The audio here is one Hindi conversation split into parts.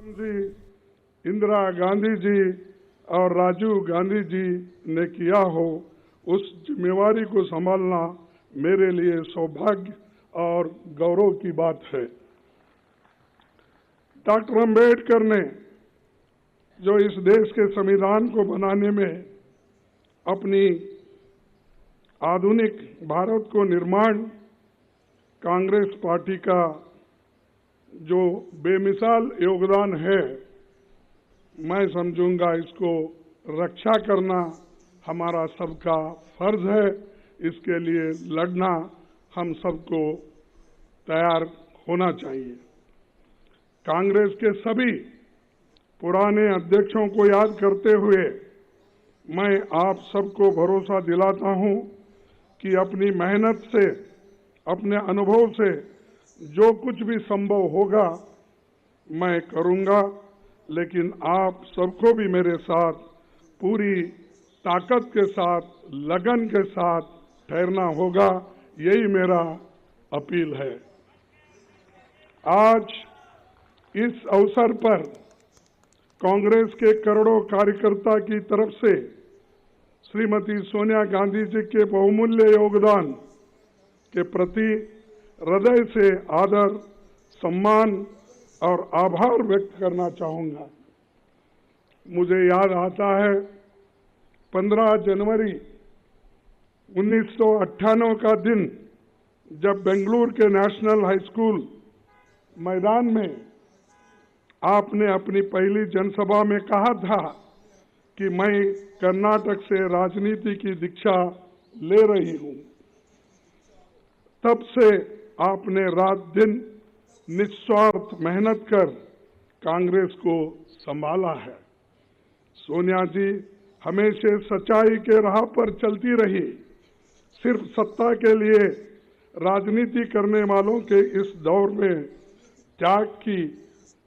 जी, इंदिरा गांधी जी और राजीव गांधी जी ने किया हो, उस जिम्मेवारी को संभालना मेरे लिए सौभाग्य और गौरव की बात है। डॉक्टर अंबेडकर ने जो इस देश के संविधान को बनाने में अपनी आधुनिक भारत को निर्माण कांग्रेस पार्टी का जो बेमिसाल योगदान है, मैं समझूंगा इसको रक्षा करना हमारा सबका फर्ज है। इसके लिए लड़ना हम सबको तैयार होना चाहिए। कांग्रेस के सभी पुराने अध्यक्षों को याद करते हुए मैं आप सबको भरोसा दिलाता हूं कि अपनी मेहनत से, अपने अनुभव से जो कुछ भी संभव होगा मैं करूंगा, लेकिन आप सबको भी मेरे साथ पूरी ताकत के साथ, लगन के साथ ठहरना होगा। यही मेरा अपील है। आज इस अवसर पर कांग्रेस के करोड़ों कार्यकर्ता की तरफ से श्रीमती सोनिया गांधी जी के बहुमूल्य योगदान के प्रति हृदय से आदर, सम्मान और आभार व्यक्त करना चाहूंगा। मुझे याद आता है 15 जनवरी 1998 का दिन, जब बेंगलुरु के नेशनल हाई स्कूल मैदान में आपने अपनी पहली जनसभा में कहा था कि मैं कर्नाटक से राजनीति की दीक्षा ले रही हूं। तब से आपने रात दिन निस्वार्थ मेहनत कर कांग्रेस को संभाला है। सोनिया जी हमेशा सच्चाई के राह पर चलती रही। सिर्फ सत्ता के लिए राजनीति करने वालों के इस दौर में त्याग की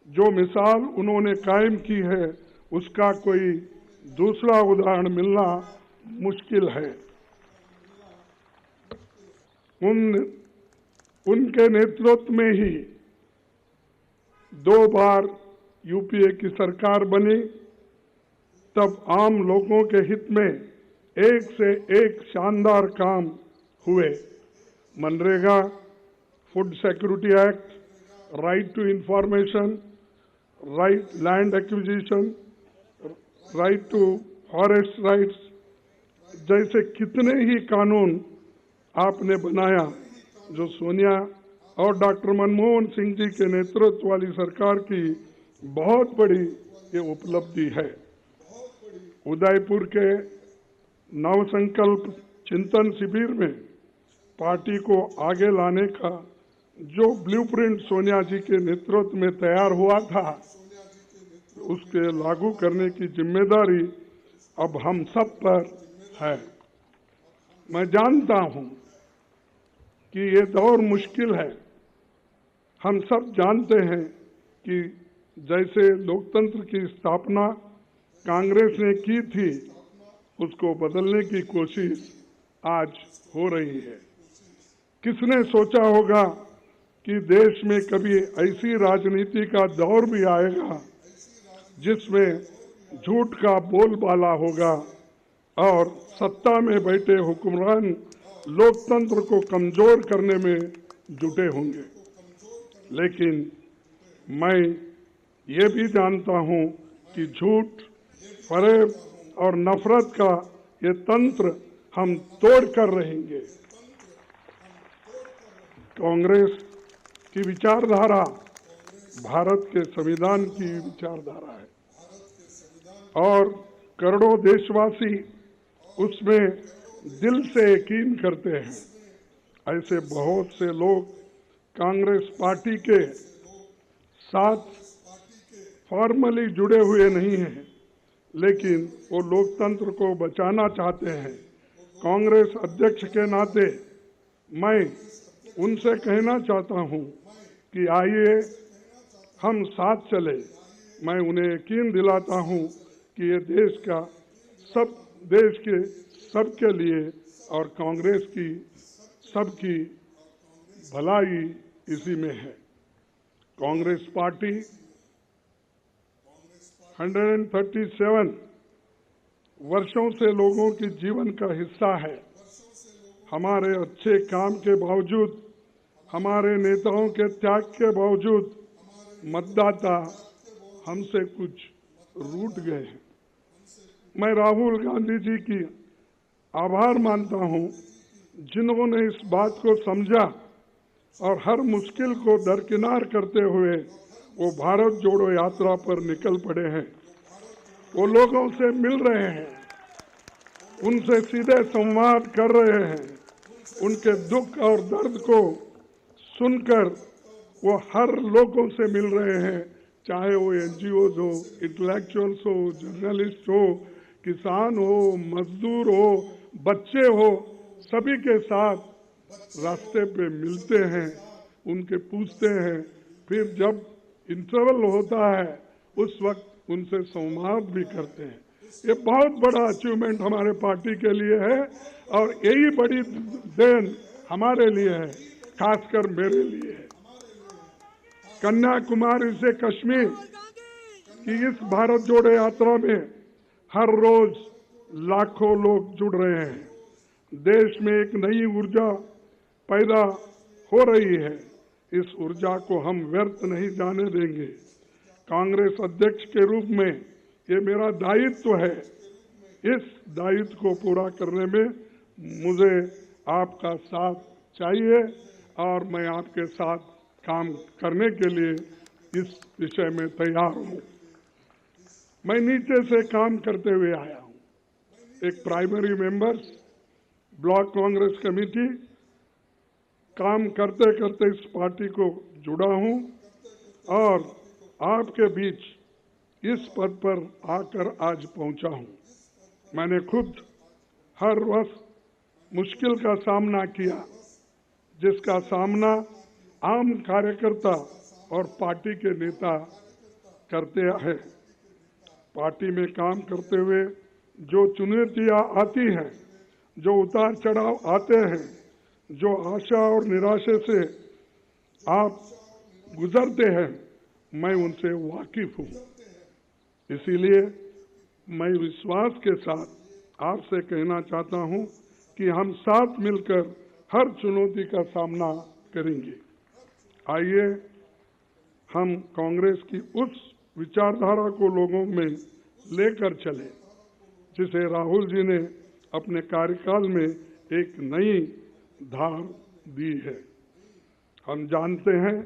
जो मिसाल उन्होंने कायम की है, उसका कोई दूसरा उदाहरण मिलना मुश्किल है। उनके नेतृत्व में ही 2 बार यूपीए की सरकार बनी। तब आम लोगों के हित में एक से एक शानदार काम हुए। MNREGA, food security act, right to information, right land acquisition, right to forest rights जैसे कितने ही कानून आपने बनाया, जो सोनिया और डॉक्टर मनमोहन सिंह जी के नेतृत्व वाली सरकार की बहुत बड़ी ये उपलब्धि है। उदयपुर के नवसंकल्प चिंतन शिविर में पार्टी को आगे लाने का जो ब्लूप्रिंट सोनिया जी के नेतृत्व में तैयार हुआ था, उसके लागू करने की जिम्मेदारी अब हम सब पर है। मैं जानता हूं कि ये दौर मुश्किल है। हम सब जानते हैं कि जैसे लोकतंत्र की स्थापना कांग्रेस ने की थी, उसको बदलने की कोशिश आज हो रही है। किसने सोचा होगा कि देश में कभी ऐसी राजनीति का दौर भी आएगा जिसमें झूठ का बोलबाला होगा और सत्ता में बैठे हुक्मरान लोकतंत्र को कमजोर करने में जुटे होंगे। लेकिन मैं ये भी जानता हूं कि झूठ, फरेब और नफरत का ये तंत्र हम तोड़ कर रहेंगे। कांग्रेस की विचारधारा भारत के संविधान की विचारधारा है और करोड़ों देशवासी उसमें दिल से यकीन करते हैं। ऐसे बहुत से लोग कांग्रेस पार्टी के साथ फॉर्मली जुड़े हुए नहीं हैं, लेकिन वो लोकतंत्र को बचाना चाहते हैं। कांग्रेस अध्यक्ष के नाते मैं उनसे कहना चाहता हूं कि आइए हम साथ चले। मैं उन्हें यकीन दिलाता हूं कि ये देश के सबके लिए और कांग्रेस की सबकी भलाई इसी में है। कांग्रेस पार्टी 137 वर्षों से लोगों की जीवन का हिस्सा है। हमारे अच्छे काम के बावजूद, हमारे नेताओं के त्याग के बावजूद मतदाता हमसे कुछ रूठ गए हैं। मैं राहुल गांधी जी की आभार मानता हूं, जिन्होंने इस बात को समझा और हर मुश्किल को दरकिनार करते हुए वो भारत जोड़ो यात्रा पर निकल पड़े हैं। वो लोगों से मिल रहे हैं, उनसे सीधे संवाद कर रहे हैं, उनके दुख और दर्द को सुनकर वो हर लोगों से मिल रहे हैं, चाहे वो एनजीओज हो, इंटेलेक्चुअल्स हो, जर्नलिस्ट हो, किसान हो, मजदूर हो, बच्चे हो, सभी के साथ रास्ते पे मिलते हैं, उनके पूछते हैं, फिर जब इंटरवल होता है उस वक्त उनसे संवाद भी करते हैं। ये बहुत बड़ा अचीवमेंट हमारे पार्टी के लिए है और यही बड़ी देन हमारे लिए है, खासकर मेरे लिए है। कन्याकुमारी से कश्मीर की इस भारत जोड़ो यात्रा में हर रोज लाखों लोग जुड़ रहे हैं। देश में एक नई ऊर्जा पैदा हो रही है। इस ऊर्जा को हम व्यर्थ नहीं जाने देंगे। कांग्रेस अध्यक्ष के रूप में ये मेरा दायित्व है। इस दायित्व को पूरा करने में मुझे आपका साथ चाहिए और मैं आपके साथ काम करने के लिए इस विषय में तैयार हूं। मैं नीचे से काम करते हुए आया हूं। एक primary members, block Congress committee, काम करते करते इस पार्टी को जुड़ा हूं और आपके बीच इस पद पर आकर आज पहुंचा हूं। मैंने खुद हर वक्त मुश्किल का सामना किया, जिसका सामना आम कार्यकर्ता और पार्टी के नेता करते हैं। पार्टी में काम करते हुए जो चुनौतियां आती हैं, जो उतार चढ़ाव आते हैं, जो आशा और निराशा से आप गुजरते हैं, मैं उनसे वाकिफ हूं। इसीलिए मैं विश्वास के साथ आपसे कहना चाहता हूं कि हम साथ मिलकर हर चुनौती का सामना करेंगे। आइए हम कांग्रेस की उस विचारधारा को लोगों में लेकर चले, जिसे राहुल जी ने अपने कार्यकाल में एक नई धार दी है। हम जानते हैं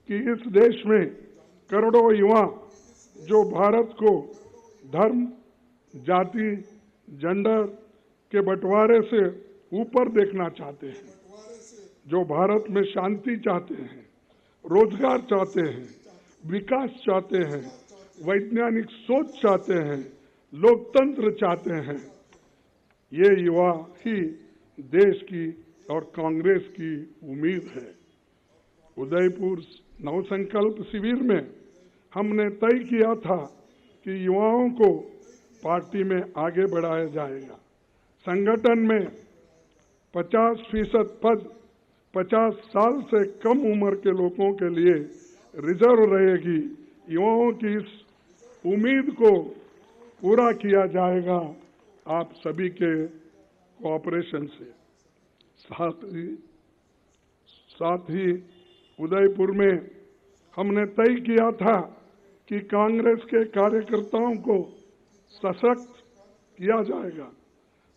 कि इस देश में करोड़ों युवा जो भारत को धर्म, जाति, जेंडर के बंटवारे से ऊपर देखना चाहते हैं, जो भारत में शांति चाहते हैं, रोजगार चाहते हैं, विकास चाहते हैं, वैज्ञानिक सोच चाहते हैं, लोकतंत्र चाहते हैं, ये युवा ही देश की और कांग्रेस की उम्मीद है। उदयपुर नवसंकल्प शिविर में हमने तय किया था कि युवाओं को पार्टी में आगे बढ़ाया जाएगा। संगठन में 50% पद 50 साल से कम उम्र के लोगों के लिए रिजर्व रहेगी। युवाओं की इस उम्मीद को पूरा किया जाएगा आप सभी के कोऑपरेशन से। साथ ही उदयपुर में हमने तय किया था कि कांग्रेस के कार्यकर्ताओं को सशक्त किया जाएगा।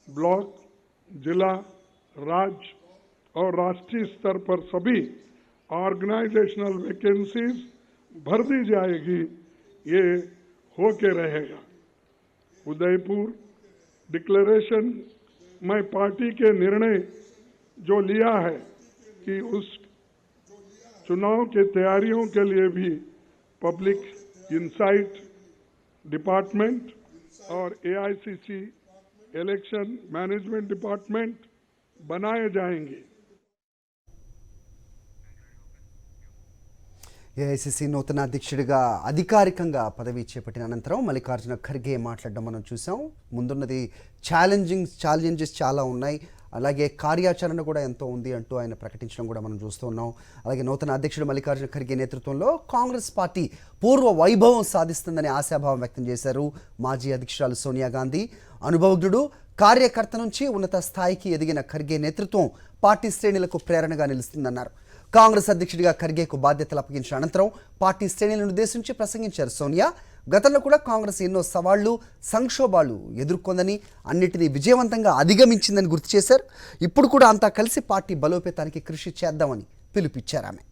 ब्लॉक, जिला, राज्य और राष्ट्रीय स्तर पर सभी ऑर्गेनाइजेशनल वैकेंसीज भर दी जाएगी। ये होके रहेगा। उदयपुर डिक्लेरेशन में पार्टी के निर्णय जो लिया है कि उस चुनाव के तैयारियों के लिए भी पब्लिक इंसाइट डिपार्टमेंट और एआईसीसी इलेक्शन मैनेजमेंट डिपार्टमेंट बनाए जाएंगे। ఏఐసీసీ నూతన అధ్యక్షుడిగా అధికారికంగా పదవి చేపట్టిన అనంతరం మల్లికార్జున ఖర్గే మాట్లాడడం మనం చూసాం. ముందున్నది ఛాలెంజెస్ చాలా ఉన్నాయి. అలాగే కార్యాచరణ కూడా ఎంతో ఉంది అంటూ ఆయన ప్రకటించడం కూడా మనం చూస్తూ ఉన్నాం. అలాగే నూతన అధ్యక్షుడు మల్లికార్జున ఖర్గే నేతృత్వంలో కాంగ్రెస్ పార్టీ పూర్వ వైభవం సాధిస్తుందని ఆశాభావం వ్యక్తం చేశారు మాజీ అధ్యక్షురాలు సోనియా గాంధీ. అనుభవజ్ఞుడు, కార్యకర్త నుంచి ఉన్నత స్థాయికి ఎదిగిన ఖర్గే నేతృత్వం పార్టీ శ్రేణులకు ప్రేరణగా నిలుస్తుందన్నారు. కాంగ్రెస్ అధ్యక్షుడిగా ఖర్గేకు బాధ్యతలు అప్పగించిన అనంతరం పార్టీ శ్రేణులను ఉద్దేశించి ప్రసంగించారు సోనియా. గతంలో కూడా కాంగ్రెస్ ఎన్నో సవాళ్లు, సంక్షోభాలు ఎదుర్కొందని, అన్నిటినీ విజయవంతంగా అధిగమించిందని గుర్తు చేశారు. ఇప్పుడు కూడా అంతా కలిసి పార్టీ బలోపేతానికి కృషి చేద్దామని పిలుపిచ్చారు ఆమె.